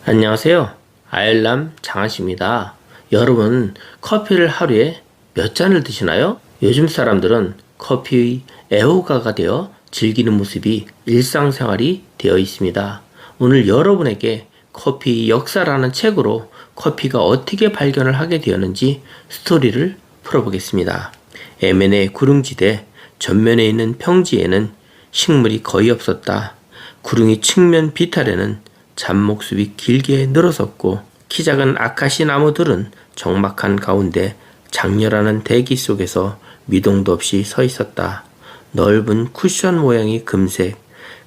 안녕하세요. 아일람 장한씨입니다. 여러분, 커피를 하루에 몇 잔을 드시나요? 요즘 사람들은 커피의 애호가가 되어 즐기는 모습이 일상생활이 되어 있습니다. 오늘 여러분에게 커피의 역사라는 책으로 커피가 어떻게 발견을 하게 되었는지 스토리를 풀어보겠습니다. 예멘의 구릉지대 전면에 있는 평지에는 식물이 거의 없었다. 구릉이 측면 비탈에는 잡목숲이 길게 늘어섰고 키 작은 아카시 나무들은 적막한 가운데 장렬하는 대기 속에서 미동도 없이 서 있었다. 넓은 쿠션 모양의 금색,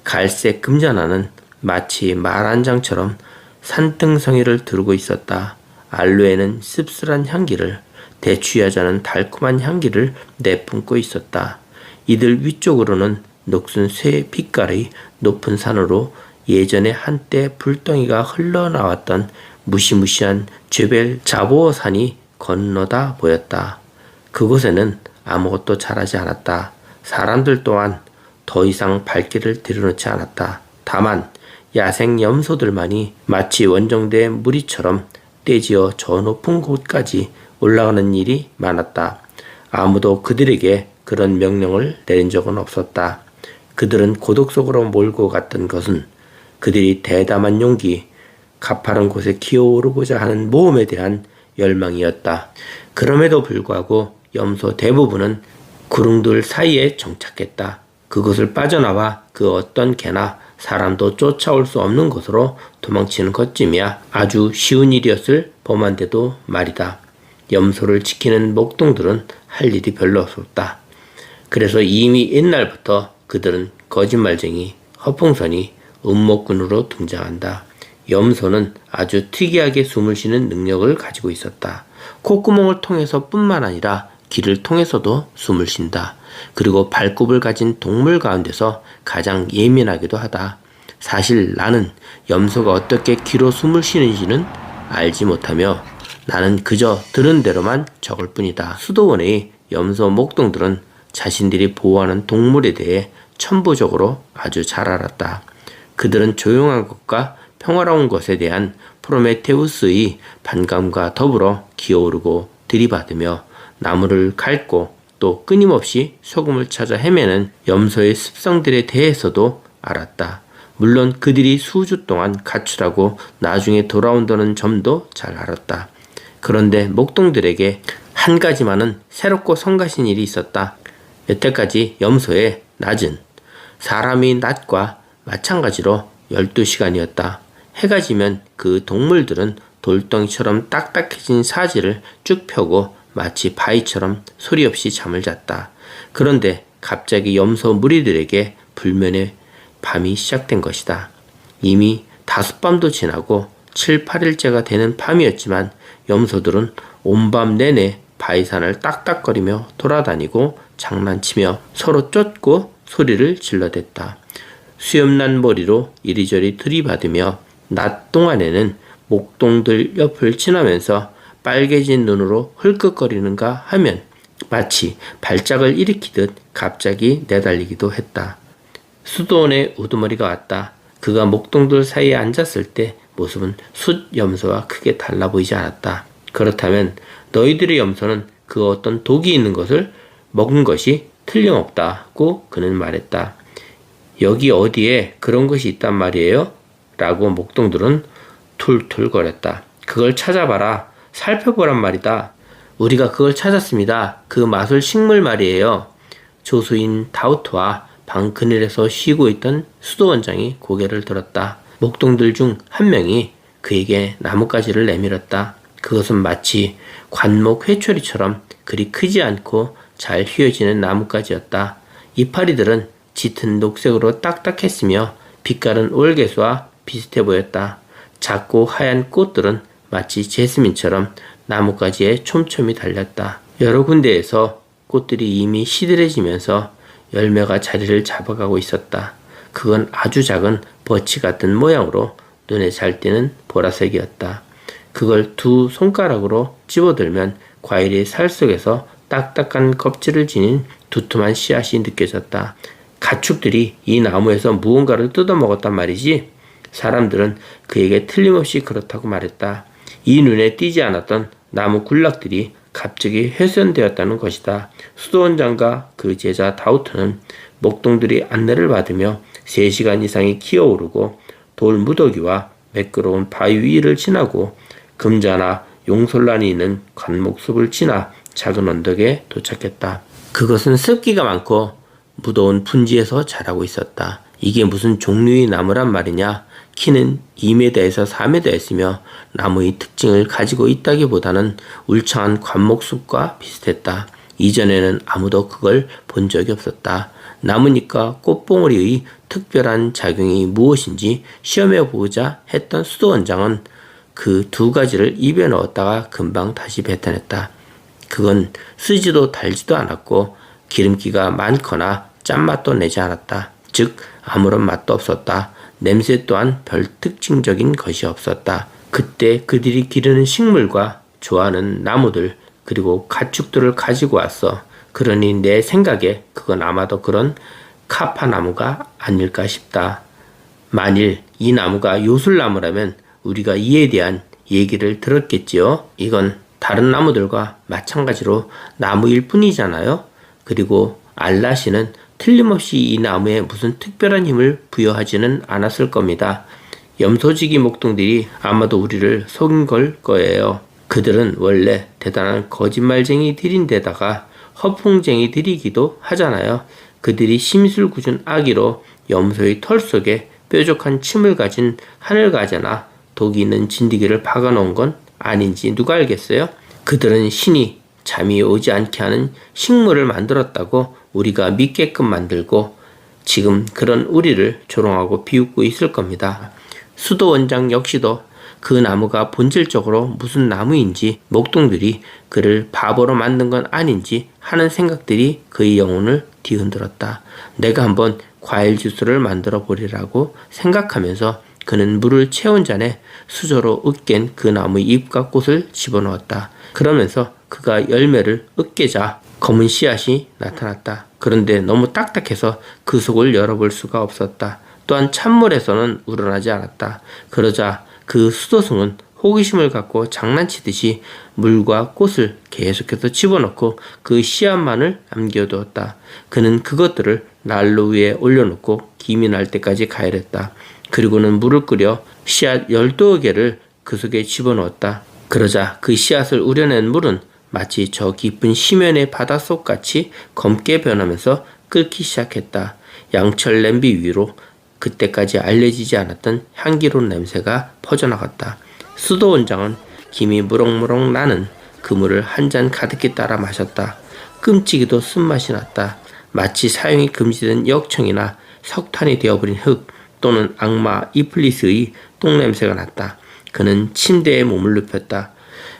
갈색 금잔화는 마치 말 한 장처럼 산등성이를 두르고 있었다. 알로에는 씁쓸한 향기를, 대추야자는 달콤한 향기를 내뿜고 있었다. 이들 위쪽으로는 녹슨 쇠 빛깔의 높은 산으로 예전에 한때 불덩이가 흘러나왔던 무시무시한 죄벨 자보어 산이 건너다 보였다. 그곳에는 아무것도 자라지 않았다. 사람들 또한 더 이상 발길을 들여놓지 않았다. 다만 야생 염소들만이 마치 원정대의 무리처럼 떼지어 저 높은 곳까지 올라가는 일이 많았다. 아무도 그들에게 그런 명령을 내린 적은 없었다. 그들은 고독 속으로 몰고 갔던 것은 그들이 대담한 용기, 가파른 곳에 기어오르고자 하는 모험에 대한 열망이었다. 그럼에도 불구하고 염소 대부분은 구릉들 사이에 정착했다. 그것을 빠져나와 그 어떤 개나 사람도 쫓아올 수 없는 곳으로 도망치는 것쯤이야 아주 쉬운 일이었을 법한데도 말이다. 염소를 지키는 목동들은 할 일이 별로 없었다. 그래서 이미 옛날부터 그들은 거짓말쟁이, 허풍선이, 음모꾼으로 등장한다. 염소는 아주 특이하게 숨을 쉬는 능력을 가지고 있었다. 콧구멍을 통해서 뿐만 아니라 귀를 통해서도 숨을 쉰다. 그리고 발굽을 가진 동물 가운데서 가장 예민하기도 하다. 사실 나는 염소가 어떻게 귀로 숨을 쉬는지는 알지 못하며 나는 그저 들은 대로만 적을 뿐이다. 수도원의 염소 목동들은 자신들이 보호하는 동물에 대해 천부적으로 아주 잘 알았다. 그들은 조용한 것과 평화로운 것에 대한 프로메테우스의 반감과 더불어 기어오르고 들이받으며 나무를 갉고 또 끊임없이 소금을 찾아 헤매는 염소의 습성들에 대해서도 알았다. 물론 그들이 수주 동안 가출하고 나중에 돌아온다는 점도 잘 알았다. 그런데 목동들에게 한 가지만은 새롭고 성가신 일이 있었다. 여태까지 염소의 낮은 사람의 낮과 마찬가지로 12시간이었다. 해가 지면 그 동물들은 돌덩이처럼 딱딱해진 사지를 쭉 펴고 마치 바위처럼 소리 없이 잠을 잤다. 그런데 갑자기 염소 무리들에게 불면의 밤이 시작된 것이다. 이미 5밤도 지나고 7, 8일째가 되는 밤이었지만 염소들은 온밤 내내 바위산을 딱딱거리며 돌아다니고 장난치며 서로 쫓고 소리를 질러댔다. 수염난 머리로 이리저리 들이받으며 낮 동안에는 목동들 옆을 지나면서 빨개진 눈으로 흘끗거리는가 하면 마치 발작을 일으키듯 갑자기 내달리기도 했다. 수도원의 우두머리가 왔다. 그가 목동들 사이에 앉았을 때 모습은 숫 염소와 크게 달라 보이지 않았다. 그렇다면 너희들의 염소는 그 어떤 독이 있는 것을 먹은 것이 틀림없다고 그는 말했다. 여기 어디에 그런 것이 있단 말이에요? 라고 목동들은 툴툴거렸다. 그걸 찾아봐라. 살펴보란 말이다. 우리가 그걸 찾았습니다. 그 마술 식물 말이에요. 조수인 다우트와 방 그늘에서 쉬고 있던 수도원장이 고개를 들었다. 목동들 중 한 명이 그에게 나뭇가지를 내밀었다. 그것은 마치 관목 회초리처럼 그리 크지 않고 잘 휘어지는 나뭇가지였다. 이파리들은 짙은 녹색으로 딱딱했으며 빛깔은 올개수와 비슷해 보였다. 작고 하얀 꽃들은 마치 제스민처럼 나뭇가지에 촘촘히 달렸다. 여러 군데에서 꽃들이 이미 시들해지면서 열매가 자리를 잡아가고 있었다. 그건 아주 작은 버치 같은 모양으로 눈에 잘 띄는 보라색이었다. 그걸 두 손가락으로 집어들면 과일의 살 속에서 딱딱한 껍질을 지닌 두툼한 씨앗이 느껴졌다. 가축들이 이 나무에서 무언가를 뜯어먹었단 말이지. 사람들은 그에게 틀림없이 그렇다고 말했다. 이 눈에 띄지 않았던 나무 군락들이 갑자기 훼손되었다는 것이다. 수도원장과 그 제자 다우트는 목동들이 안내를 받으며 3시간 이상이 기어오르고 돌 무더기와 매끄러운 바위 위를 지나고 금자나 용솔란이 있는 관목숲을 지나 작은 언덕에 도착했다. 그것은 습기가 많고 무더운 분지에서 자라고 있었다. 이게 무슨 종류의 나무란 말이냐? 키는 2m에서 4m였으며 나무의 특징을 가지고 있다기보다는 울창한 관목숲과 비슷했다. 이전에는 아무도 그걸 본 적이 없었다. 나무니까 꽃봉오리의 특별한 작용이 무엇인지 시험해보고자 했던 수도원장은 그 2가지를 입에 넣었다가 금방 다시 뱉어냈다. 그건 쓰지도 달지도 않았고 기름기가 많거나 짠맛도 내지 않았다. 즉 아무런 맛도 없었다. 냄새 또한 별 특징적인 것이 없었다. 그때 그들이 기르는 식물과 좋아하는 나무들 그리고 가축들을 가지고 왔어. 그러니 내 생각에 그건 아마도 그런 카파나무가 아닐까 싶다. 만일 이 나무가 요술나무라면 우리가 이에 대한 얘기를 들었겠지요. 이건 다른 나무들과 마찬가지로 나무일 뿐이잖아요. 그리고 알라시는 틀림없이 이 나무에 무슨 특별한 힘을 부여하지는 않았을 겁니다. 염소지기 목동들이 아마도 우리를 속인 걸 거예요. 그들은 원래 대단한 거짓말쟁이들인데다가 허풍쟁이들이기도 하잖아요. 그들이 심술궂은 아기로 염소의 털 속에 뾰족한 침을 가진 하늘가재나 독이 있는 진드기를 박아놓은 건 아닌지 누가 알겠어요? 그들은 신이 잠이 오지 않게 하는 식물을 만들었다고 우리가 믿게끔 만들고 지금 그런 우리를 조롱하고 비웃고 있을 겁니다. 수도원장 역시도 그 나무가 본질적으로 무슨 나무인지 목동들이 그를 바보로 만든 건 아닌지 하는 생각들이 그의 영혼을 뒤흔들었다. 내가 한번 과일 주스를 만들어 보리라고 생각하면서 그는 물을 채운 잔에 수저로 으깬 그 나무의 잎과 꽃을 집어넣었다. 그러면서 그가 열매를 으깨자 검은 씨앗이 나타났다. 그런데 너무 딱딱해서 그 속을 열어볼 수가 없었다. 또한 찬물에서는 우러나지 않았다. 그러자 그 수도승은 호기심을 갖고 장난치듯이 물과 꽃을 계속해서 집어넣고 그 씨앗만을 남겨두었다. 그는 그것들을 난로 위에 올려놓고 김이 날 때까지 가열했다. 그리고는 물을 끓여 씨앗 12개를 그 속에 집어넣었다. 그러자 그 씨앗을 우려낸 물은 마치 저 깊은 심연의 바닷속같이 검게 변하면서 끓기 시작했다. 양철 냄비 위로 그때까지 알려지지 않았던 향기로운 냄새가 퍼져나갔다. 수도원장은 김이 무럭무럭 나는 그 물을 한 잔 가득히 따라 마셨다. 끔찍이도 쓴맛이 났다. 마치 사용이 금지된 역청이나 석탄이 되어버린 흙 또는 악마 이플리스의 똥냄새가 났다. 그는 침대에 몸을 눕혔다.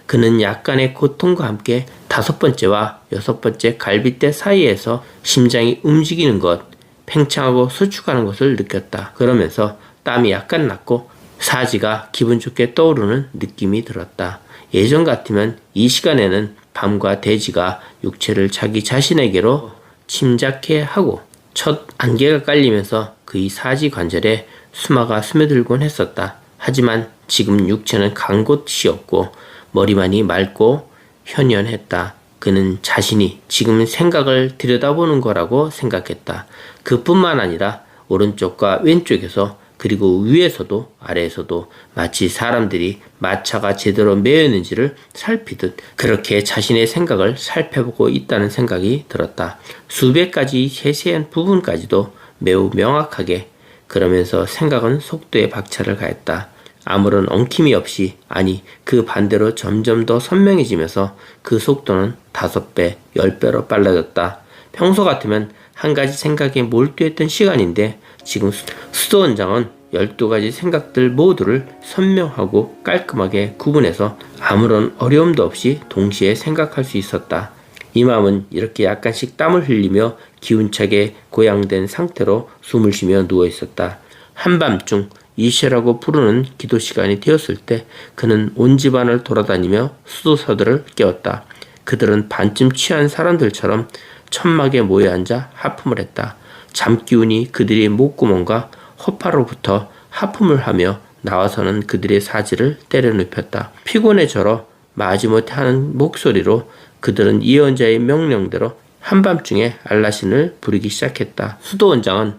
그는 약간의 고통과 함께 5번째와 6번째 갈빗대 사이에서 심장이 움직이는 것, 팽창하고 수축하는 것을 느꼈다. 그러면서 땀이 약간 났고 사지가 기분 좋게 떠오르는 느낌이 들었다. 예전 같으면 이 시간에는 밤과 대지가 육체를 자기 자신에게로 침작해 하고 첫 안개가 깔리면서 그의 사지 관절에 수마가 스며들곤 했었다. 하지만 지금 육체는 간 곳이 없고 머리만이 맑고 현연했다. 그는 자신이 지금 생각을 들여다보는 거라고 생각했다. 그뿐만 아니라 오른쪽과 왼쪽에서 그리고 위에서도 아래에서도 마치 사람들이 마차가 제대로 매였는지를 살피듯 그렇게 자신의 생각을 살펴보고 있다는 생각이 들었다. 수백 가지 세세한 부분까지도 매우 명확하게. 그러면서 생각은 속도에 박차를 가했다. 아무런 엉킴이 없이, 아니 그 반대로 점점 더 선명해지면서 그 속도는 5배, 10배로 빨라졌다. 평소 같으면 한 가지 생각에 몰두했던 시간인데 지금 수도원장은 12가지 생각들 모두를 선명하고 깔끔하게 구분해서 아무런 어려움도 없이 동시에 생각할 수 있었다. 이 마음은 이렇게 약간씩 땀을 흘리며 기운차게 고양된 상태로 숨을 쉬며 누워 있었다. 한밤중 이쉐라고 부르는 기도 시간이 되었을 때 그는 온 집안을 돌아다니며 수도사들을 깨웠다. 그들은 반쯤 취한 사람들처럼 천막에 모여 앉아 하품을 했다. 잠기운이 그들의 목구멍과 허파로부터 하품을 하며 나와서는 그들의 사지를 때려 눕혔다. 피곤에 절어 마지못해 하는 목소리로 그들은 예언자의 명령대로 한밤중에 알라신을 부르기 시작했다. 수도원장은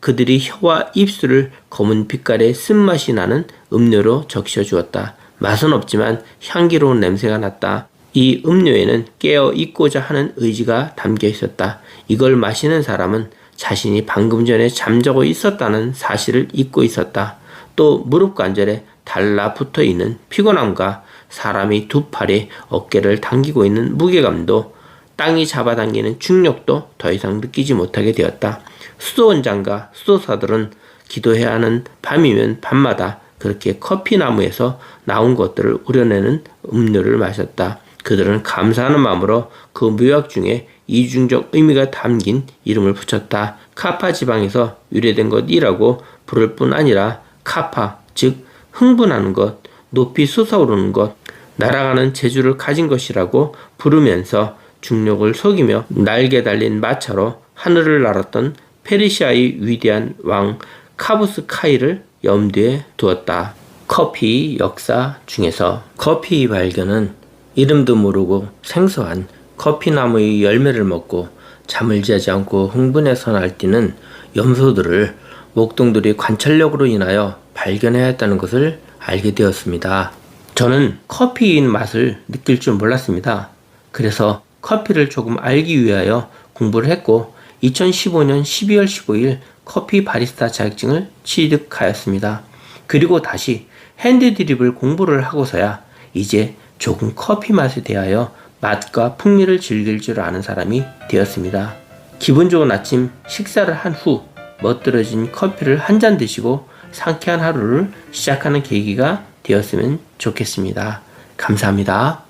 그들이 혀와 입술을 검은 빛깔의 쓴맛이 나는 음료로 적셔 주었다. 맛은 없지만 향기로운 냄새가 났다. 이 음료에는 깨어 있고자 하는 의지가 담겨 있었다. 이걸 마시는 사람은 자신이 방금 전에 잠자고 있었다는 사실을 잊고 있었다. 또 무릎 관절에 달라붙어 있는 피곤함과 사람이 두 팔에 어깨를 당기고 있는 무게감도 땅이 잡아당기는 중력도 더 이상 느끼지 못하게 되었다. 수도원장과 수도사들은 기도해야 하는 밤이면 밤마다 그렇게 커피나무에서 나온 것들을 우려내는 음료를 마셨다. 그들은 감사하는 마음으로 그 묘약 중에 이중적 의미가 담긴 이름을 붙였다. 카파 지방에서 유래된 것이라고 부를 뿐 아니라 카파, 즉 흥분하는 것, 높이 솟아오르는 것, 날아가는 재주를 가진 것이라고 부르면서 중력을 속이며 날개 달린 마차로 하늘을 날았던 페르시아의 위대한 왕 카부스 카이를 염두에 두었다. 커피 역사 중에서 커피 발견은 이름도 모르고 생소한 커피나무의 열매를 먹고 잠을 자지 않고 흥분해서 날뛰는 염소들을 목동들이 관찰력으로 인하여 발견해야 했다는 것을 알게 되었습니다. 저는 커피의 맛을 느낄 줄 몰랐습니다. 그래서 커피를 조금 알기 위하여 공부를 했고 2015년 12월 15일 커피 바리스타 자격증을 취득하였습니다. 그리고 다시 핸드드립을 공부를 하고서야 이제 조금 커피 맛에 대하여 맛과 풍미를 즐길 줄 아는 사람이 되었습니다. 기분 좋은 아침 식사를 한 후 멋들어진 커피를 한 잔 드시고 상쾌한 하루를 시작하는 계기가 되었으면 좋겠습니다. 감사합니다.